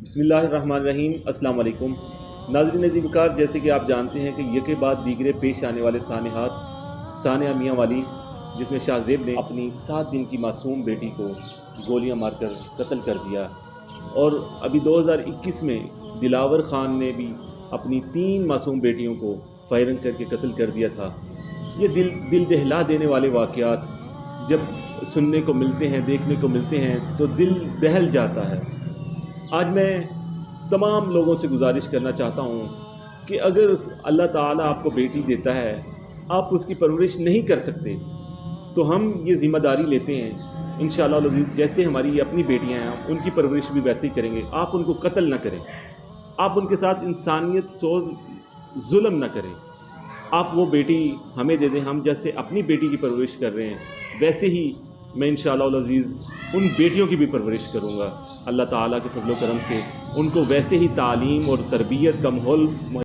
بسم اللہ الرحمن الرحیم۔ السلام علیکم ناظرین عزیز وقار، جیسے کہ آپ جانتے ہیں کہ یکے بعد دیگرے پیش آنے والے سانحات، سانحہ میاں والی جس میں شاہ زیب نے اپنی 7 دن کی معصوم بیٹی کو گولیاں مار کر قتل کر دیا، اور ابھی 2021 میں دلاور خان نے بھی اپنی 3 معصوم بیٹیوں کو فائرنگ کر کے قتل کر دیا تھا۔ یہ دل دہلا دینے والے واقعات جب سننے کو ملتے ہیں، دیکھنے کو ملتے ہیں تو دل دہل جاتا ہے۔ آج میں تمام لوگوں سے گزارش کرنا چاہتا ہوں کہ اگر اللہ تعالیٰ آپ کو بیٹی دیتا ہے، آپ اس کی پرورش نہیں کر سکتے، تو ہم یہ ذمہ داری لیتے ہیں انشاءاللہ العزیز، جیسے ہماری یہ اپنی بیٹیاں ہیں ان کی پرورش بھی ویسے ہی کریں گے۔ آپ ان کو قتل نہ کریں، آپ ان کے ساتھ انسانیت سوز ظلم نہ کریں۔ آپ وہ بیٹی ہمیں دے دیں، ہم جیسے اپنی بیٹی کی پرورش کر رہے ہیں ویسے ہی میں انشاءاللہ العزیز ان بیٹیوں کی بھی پرورش کروں گا۔ اللہ تعالیٰ کے فضل و کرم سے ان کو ویسے ہی تعلیم اور تربیت کا ماحول